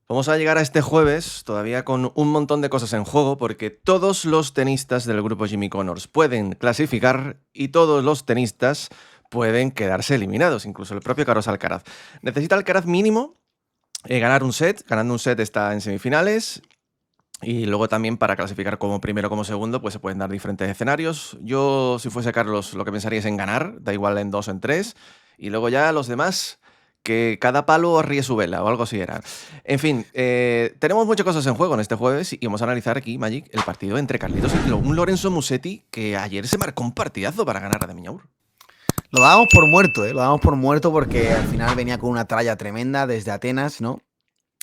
Vamos a llegar a este jueves todavía con un montón de cosas en juego porque todos los tenistas del grupo Jimmy Connors pueden clasificar y todos los tenistas pueden quedarse eliminados, incluso el propio Carlos Alcaraz. Necesita Alcaraz mínimo ganar un set, ganando un set está en semifinales y luego también para clasificar como primero o como segundo pues se pueden dar diferentes escenarios. Yo si fuese Carlos lo que pensaría es en ganar, da igual en dos o en tres, y luego ya los demás que cada palo ríe su vela o algo así era. En fin, tenemos muchas cosas en juego en este jueves y vamos a analizar aquí, Magic, el partido entre Carlitos y un Lorenzo Musetti que ayer se marcó un partidazo para ganar a de Miñaur. Lo dábamos por muerto, ¿eh? Lo dábamos por muerto porque al final venía con una tralla tremenda desde Atenas, ¿no?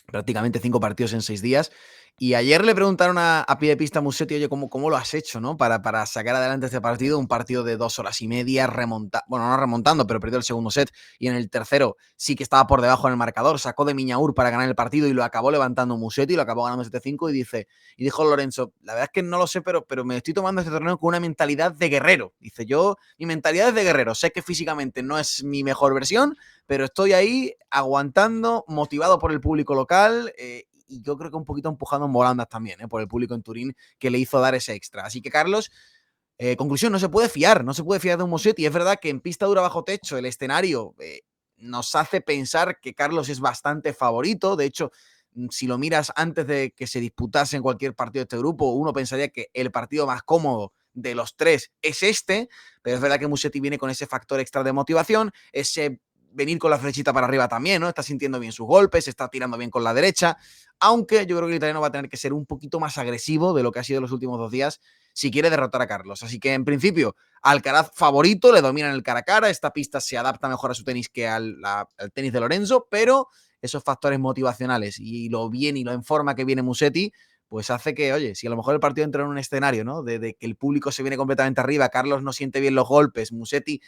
Prácticamente 5 partidos en 6 días. Y ayer le preguntaron a pie de pista a Musetti, oye, ¿cómo lo has hecho, no? Para sacar adelante este partido, un partido de 2 horas y media, bueno, no remontando, pero perdió el segundo set. Y en el tercero sí que estaba por debajo en el marcador, sacó de Miñaur para ganar el partido y lo acabó levantando Musetti, lo acabó ganando 7-5 y dijo Lorenzo, la verdad es que no lo sé, pero me estoy tomando este torneo con una mentalidad de guerrero. Dice, mi mentalidad es de guerrero, sé que físicamente no es mi mejor versión, pero estoy ahí aguantando, motivado por el público local y yo creo que un poquito empujado en volandas también, por el público en Turín que le hizo dar ese extra. Así que Carlos, conclusión, no se puede fiar de un Musetti. Es verdad que en pista dura bajo techo el escenario nos hace pensar que Carlos es bastante favorito. De hecho, si lo miras antes de que se disputase en cualquier partido de este grupo, uno pensaría que el partido más cómodo de los tres es este, pero es verdad que Musetti viene con ese factor extra de motivación, ese venir con la flechita para arriba también, ¿no? Está sintiendo bien sus golpes, está tirando bien con la derecha, aunque yo creo que el italiano va a tener que ser un poquito más agresivo de lo que ha sido los últimos 2 días si quiere derrotar a Carlos. Así que en principio, Alcaraz favorito, le dominan el cara a cara, esta pista se adapta mejor a su tenis que al tenis de Lorenzo, pero esos factores motivacionales y lo bien y lo en forma que viene Musetti, pues hace que, oye, si a lo mejor el partido entra en un escenario, ¿no? De que el público se viene completamente arriba, Carlos no siente bien los golpes, Musetti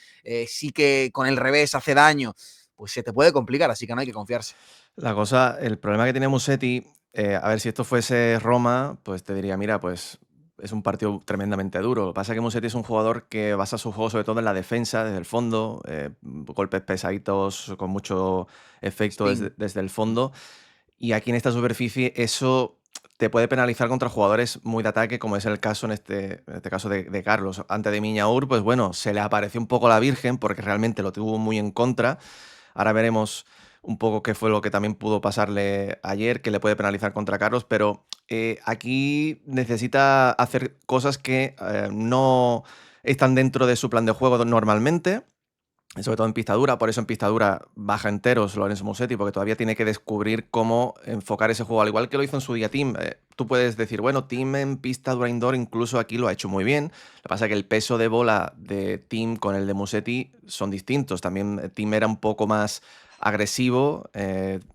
sí que con el revés hace daño, pues se te puede complicar, así que no hay que confiarse. El problema que tiene Musetti, a ver, si esto fuese Roma, pues te diría, mira, pues es un partido tremendamente duro. Lo que pasa es que Musetti es un jugador que basa su juego sobre todo en la defensa, desde el fondo, golpes pesaditos con mucho efecto Spin. desde el fondo. Y aquí en esta superficie eso te puede penalizar contra jugadores muy de ataque, como es el caso en este caso de Carlos. Ante de Miñaur, pues bueno, se le apareció un poco la Virgen porque realmente lo tuvo muy en contra. Ahora veremos un poco qué fue lo que también pudo pasarle ayer, que le puede penalizar contra Carlos, pero aquí necesita hacer cosas que no están dentro de su plan de juego normalmente, sobre todo en pista dura. Por eso en pista dura baja enteros Lorenzo Musetti, porque todavía tiene que descubrir cómo enfocar ese juego, al igual que lo hizo en su día Team. Tú puedes decir, bueno, Team en pista dura indoor incluso aquí lo ha hecho muy bien. Lo que pasa es que el peso de bola de Team con el de Musetti son distintos. También Team era un poco más agresivo,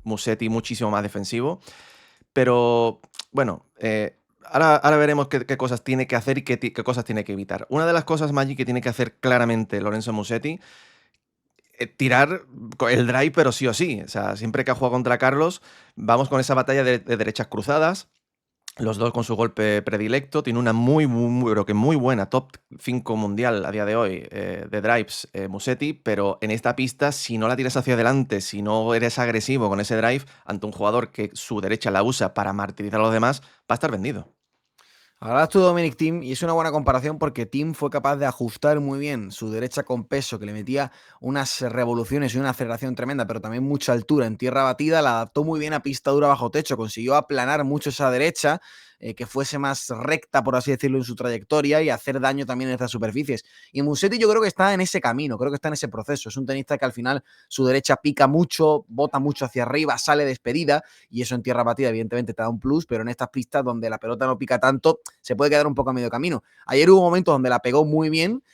Musetti muchísimo más defensivo. Pero bueno, ahora veremos qué cosas tiene que hacer y qué cosas tiene que evitar. Una de las cosas, Magic, que tiene que hacer claramente Lorenzo Musetti, tirar el drive, pero sí o sí. O sea, siempre que ha jugado contra Carlos, vamos con esa batalla de derechas cruzadas. Los dos con su golpe predilecto. Tiene una pero que muy buena top 5 mundial a día de hoy de drives Musetti, pero en esta pista, si no la tiras hacia adelante, si no eres agresivo con ese drive ante un jugador que su derecha la usa para martirizar a los demás, va a estar vendido. Hablabas tú de Dominic Thiem y es una buena comparación porque Thiem fue capaz de ajustar muy bien su derecha con peso, que le metía unas revoluciones y una aceleración tremenda, pero también mucha altura en tierra batida, la adaptó muy bien a pista dura bajo techo, consiguió aplanar mucho esa derecha, que fuese más recta, por así decirlo, en su trayectoria y hacer daño también en estas superficies. Y Musetti yo creo que está en ese camino, creo que está en ese proceso. Es un tenista que al final su derecha pica mucho, bota mucho hacia arriba, sale despedida y eso en tierra batida evidentemente te da un plus, pero en estas pistas donde la pelota no pica tanto, se puede quedar un poco a medio camino. Ayer hubo momentos donde la pegó muy bien.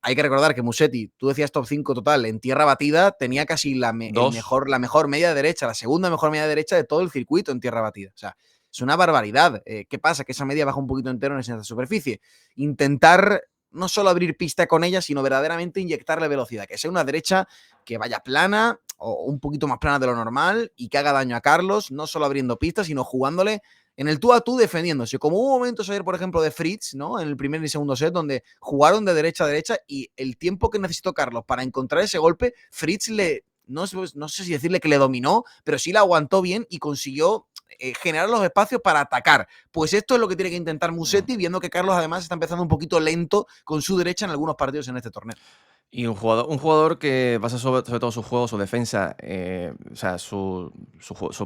Hay que recordar que Musetti, tú decías top 5 total, en tierra batida tenía casi la Dos. mejor media de derecha, la segunda mejor media de derecha de todo el circuito en tierra batida. O sea, es una barbaridad. ¿Qué pasa? Que esa media baja un poquito entero en esa superficie. Intentar no solo abrir pista con ella, sino verdaderamente inyectarle velocidad, que sea una derecha que vaya plana o un poquito más plana de lo normal y que haga daño a Carlos, no solo abriendo pistas, sino jugándole en el tú a tú defendiéndose. Como hubo momentos ayer, por ejemplo, de Fritz, ¿no? En el primer y segundo set, donde jugaron de derecha a derecha y el tiempo que necesitó Carlos para encontrar ese golpe, Fritz no sé si decirle que le dominó, pero sí la aguantó bien y consiguió generar los espacios para atacar. Pues esto es lo que tiene que intentar Musetti, viendo que Carlos además está empezando un poquito lento con su derecha en algunos partidos en este torneo. Y un jugador que basa sobre todo su juego, su defensa, o sea, su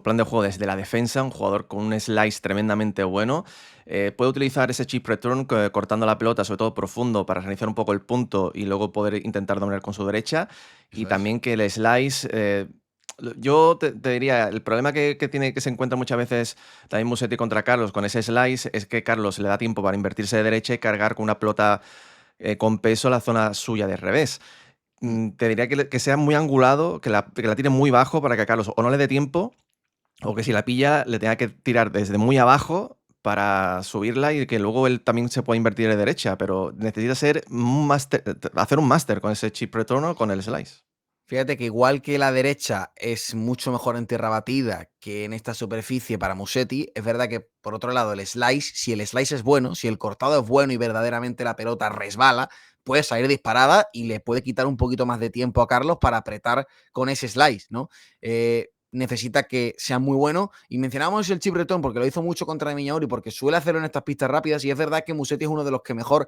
plan de juego desde la defensa, un jugador con un slice tremendamente bueno. Puede utilizar ese chip return cortando la pelota, sobre todo profundo, para reiniciar un poco el punto y luego poder intentar dominar con su derecha. Y Eso es. también que el slice, yo te diría, el problema que tiene, que se encuentra muchas veces también Musetti contra Carlos con ese slice es que Carlos le da tiempo para invertirse de derecha y cargar con una pelota con peso la zona suya de revés. Mm. Te diría que sea muy angulado, que la tire muy bajo para que a Carlos o no le dé tiempo, o que si la pilla le tenga que tirar desde muy abajo para subirla y que luego él también se pueda invertir de derecha, pero necesita ser un máster, hacer un máster con ese chip retorno con el slice. Fíjate que igual que la derecha es mucho mejor en tierra batida que en esta superficie para Musetti, es verdad que por otro lado el slice, si el slice es bueno, si el cortado es bueno y verdaderamente la pelota resbala, puede salir disparada y le puede quitar un poquito más de tiempo a Carlos para apretar con ese slice, ¿no? Necesita que sea muy bueno. Y mencionamos el chip return porque lo hizo mucho contra Miñauri, porque suele hacerlo en estas pistas rápidas. Y es verdad que Musetti es uno de los que mejor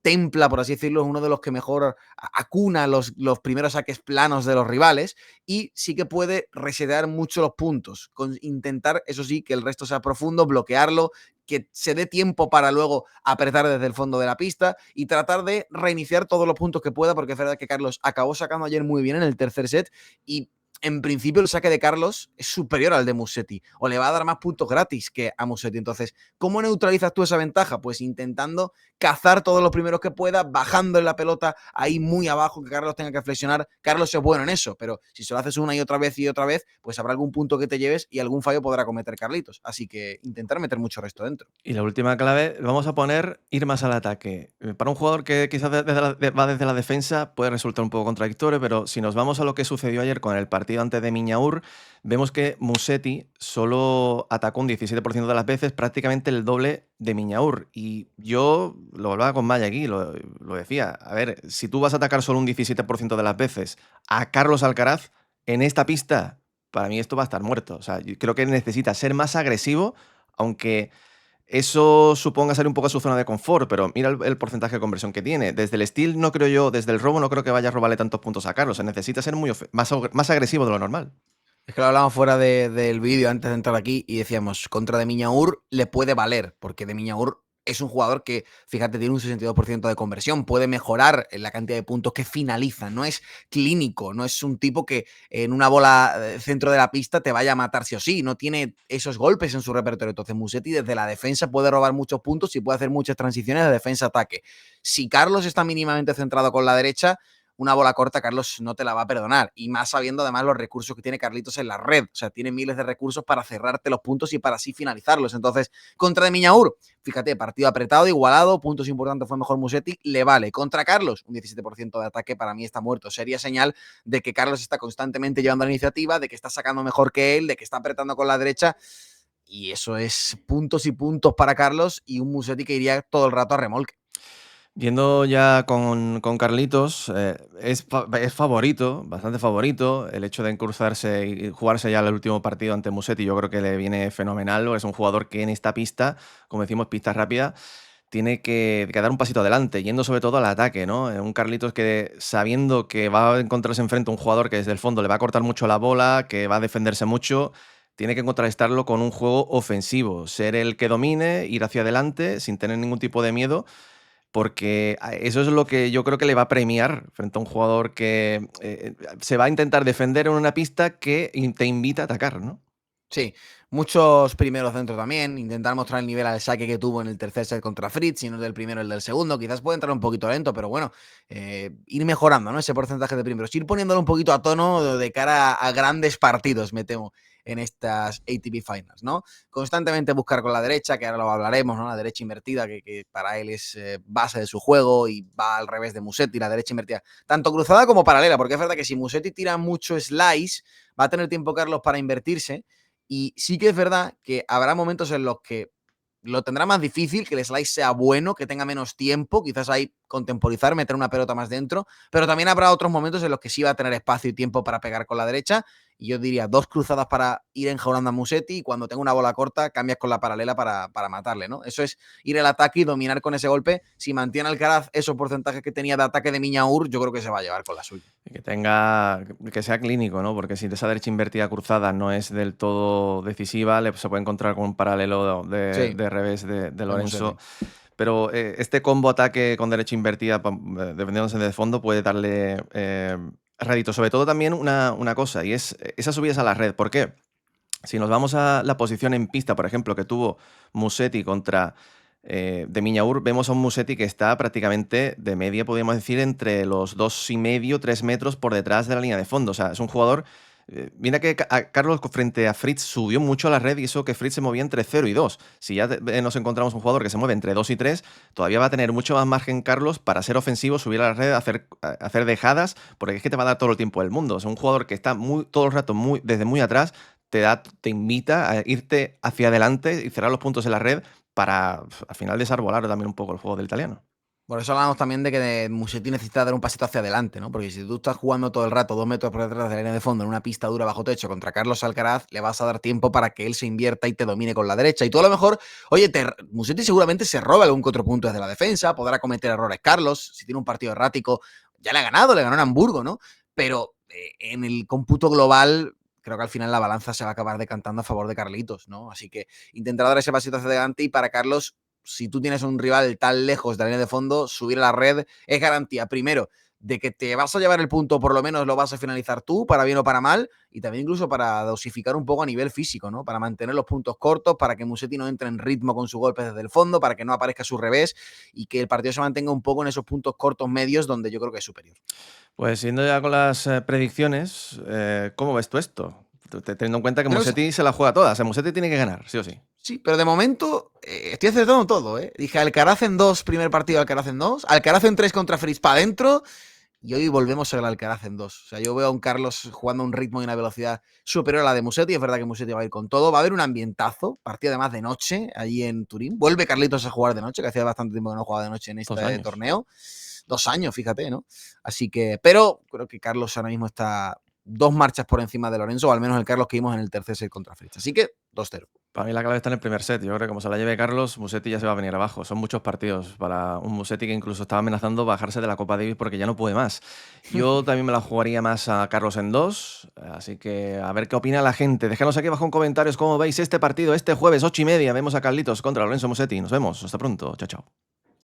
templa, por así decirlo, es uno de los que mejor acuna los primeros saques planos de los rivales y sí que puede resetear mucho los puntos, con intentar, eso sí, que el resto sea profundo, bloquearlo, que se dé tiempo para luego apretar desde el fondo de la pista y tratar de reiniciar todos los puntos que pueda, porque es verdad que Carlos acabó sacando ayer muy bien en el tercer set y en principio el saque de Carlos es superior al de Musetti o le va a dar más puntos gratis que a Musetti. Entonces, ¿cómo neutralizas tú esa ventaja? Pues intentando cazar todos los primeros que pueda, bajando en la pelota ahí muy abajo, que Carlos tenga que flexionar. Carlos es bueno en eso, pero si se lo haces una y otra vez, pues habrá algún punto que te lleves y algún fallo podrá cometer Carlitos. Así que intentar meter mucho resto dentro. Y la última clave, vamos a poner ir más al ataque. Para un jugador que quizás va desde la defensa puede resultar un poco contradictorio, pero si nos vamos a lo que sucedió ayer con el partido antes de Miñaur, vemos que Musetti solo atacó un 17% de las veces, prácticamente el doble de Miñaur. Y yo lo hablaba con Maya aquí, lo decía. A ver, si tú vas a atacar solo un 17% de las veces a Carlos Alcaraz en esta pista, para mí esto va a estar muerto. O sea, yo creo que necesita ser más agresivo, aunque eso suponga salir un poco a su zona de confort, pero mira el porcentaje de conversión que tiene. Desde el steal no creo yo, desde el robo no creo que vaya a robarle tantos puntos a Carlos. Se necesita ser más agresivo de lo normal. Es que lo hablábamos fuera del vídeo antes de entrar aquí y decíamos, contra de Miñaur le puede valer, porque de Miñaur es un jugador que, fíjate, tiene un 62% de conversión, puede mejorar en la cantidad de puntos que finaliza, no es clínico, no es un tipo que en una bola centro de la pista te vaya a matar sí o sí, no tiene esos golpes en su repertorio. Entonces Musetti desde la defensa puede robar muchos puntos y puede hacer muchas transiciones de defensa-ataque. Si Carlos está mínimamente centrado con la derecha, una bola corta Carlos no te la va a perdonar. Y más sabiendo además los recursos que tiene Carlitos en la red. O sea, tiene miles de recursos para cerrarte los puntos y para así finalizarlos. Entonces, contra de Miñaur, fíjate, partido apretado, igualado, puntos importantes fue mejor Musetti, le vale. Contra Carlos, un 17% de ataque para mí está muerto. Sería señal de que Carlos está constantemente llevando la iniciativa, de que está sacando mejor que él, de que está apretando con la derecha. Y eso es puntos y puntos para Carlos y un Musetti que iría todo el rato a remolque. Yendo ya con Carlitos, es favorito, bastante favorito. El hecho de encruzarse y jugarse ya el último partido ante Musetti, yo creo que le viene fenomenal. Es un jugador que en esta pista, como decimos, pista rápida, tiene que dar un pasito adelante, yendo sobre todo al ataque, ¿no? Un Carlitos que, sabiendo que va a encontrarse enfrente a un jugador que desde el fondo le va a cortar mucho la bola, que va a defenderse mucho, tiene que contrarrestarlo con un juego ofensivo, ser el que domine, ir hacia adelante sin tener ningún tipo de miedo, porque eso es lo que yo creo que le va a premiar frente a un jugador que se va a intentar defender en una pista que te invita a atacar, ¿no? Sí, muchos primeros centros también, intentar mostrar el nivel al saque que tuvo en el tercer set contra Fritz, si no es del primero, el del segundo, quizás puede entrar un poquito lento, pero bueno, ir mejorando, ¿no? Ese porcentaje de primeros, ir poniéndolo un poquito a tono de cara a grandes partidos, me temo, en estas ATP Finals, ¿no? Constantemente buscar con la derecha, que ahora lo hablaremos, ¿no? La derecha invertida, que para él es base de su juego y va al revés de Musetti, la derecha invertida, tanto cruzada como paralela, porque es verdad que si Musetti tira mucho slice, va a tener tiempo Carlos para invertirse. Y sí que es verdad que habrá momentos en los que lo tendrá más difícil, que el slice sea bueno, que tenga menos tiempo, quizás ahí contemporizar, meter una pelota más dentro, pero también habrá otros momentos en los que sí va a tener espacio y tiempo para pegar con la derecha Y yo diría 2 cruzadas para ir enjaulando a Musetti y cuando tenga una bola corta cambias con la paralela para matarle, ¿no? Eso es ir al ataque y dominar con ese golpe. Si mantiene Alcaraz esos porcentajes que tenía de ataque de Miñaur, yo creo que se va a llevar con la suya. Y que sea clínico, ¿no? Porque si esa derecha invertida cruzada no es del todo decisiva, se puede encontrar con un paralelo Sí, de revés de de Musetti. Lorenzo. Pero este combo ataque con derecha invertida, defendiéndose de fondo, puede darle rédito. Sobre todo también una cosa, y es esas subidas a la red. ¿Por qué? Si nos vamos a la posición en pista, por ejemplo, que tuvo Musetti contra de Miñaur, vemos a un Musetti que está prácticamente de media, podríamos decir, entre los 2,5, 3 metros por detrás de la línea de fondo. O sea, es un jugador. Mira que Carlos frente a Fritz subió mucho a la red y eso que Fritz se movía entre 0 y 2. Si ya nos encontramos un jugador que se mueve entre 2 y 3, todavía va a tener mucho más margen Carlos para ser ofensivo, subir a la red, hacer dejadas, porque es que te va a dar todo el tiempo del mundo. Es un jugador que está todo el rato desde muy atrás, te invita a irte hacia adelante y cerrar los puntos en la red para al final desarbolar también un poco el juego del italiano. Por eso hablamos también de que Musetti necesita dar un pasito hacia adelante, ¿no? Porque si tú estás jugando todo el rato 2 metros por detrás de la línea de fondo en una pista dura bajo techo contra Carlos Alcaraz, le vas a dar tiempo para que él se invierta y te domine con la derecha. Y tú a lo mejor, oye, Musetti seguramente se roba algún que otro punto desde la defensa, podrá cometer errores Carlos, si tiene un partido errático, ya le ha ganado, le ganó en Hamburgo, ¿no? Pero en el cómputo global creo que al final la balanza se va a acabar decantando a favor de Carlitos, ¿no? Así que intentará dar ese pasito hacia adelante y para Carlos, si tú tienes un rival tan lejos de la línea de fondo, subir a la red es garantía, primero, de que te vas a llevar el punto, por lo menos lo vas a finalizar tú, para bien o para mal, y también incluso para dosificar un poco a nivel físico, ¿no? Para mantener los puntos cortos, para que Musetti no entre en ritmo con su golpe desde el fondo, para que no aparezca su revés y que el partido se mantenga un poco en esos puntos cortos medios donde yo creo que es superior. Pues siendo ya con las predicciones, ¿cómo ves tú esto? Teniendo en cuenta que Creo que Musetti se la juega todas. Musetti tiene que ganar, sí o sí. sí, pero de momento estoy acertando todo, ¿eh? Dije Alcaraz en 2, primer partido Alcaraz en 2, Alcaraz en 3 contra Fritz para adentro, y hoy volvemos al Alcaraz en 2. O sea, yo veo a un Carlos jugando a un ritmo y una velocidad superior a la de Musetti. Es verdad que Musetti va a ir con todo. Va a haber un ambientazo, partido además de noche, allí en Turín. Vuelve Carlitos a jugar de noche, que hacía bastante tiempo que no jugaba de noche en 2 este años. torneo. 2 años, fíjate, ¿no? Así que, pero creo que Carlos ahora mismo está 2 marchas por encima de Lorenzo, o al menos el Carlos que vimos en el tercer set contra Fritz. Así que 2-0. Para mí la clave está en el primer set. Yo creo que como se la lleve Carlos, Musetti ya se va a venir abajo. Son muchos partidos para un Musetti que incluso estaba amenazando bajarse de la Copa Davis porque ya no puede más. Yo también me la jugaría más a Carlos en 2, así que a ver qué opina la gente. Déjanos aquí abajo en comentarios cómo veis este partido este jueves 8:30. Vemos a Carlitos contra Lorenzo Musetti. Nos vemos. Hasta pronto. Chao, chao.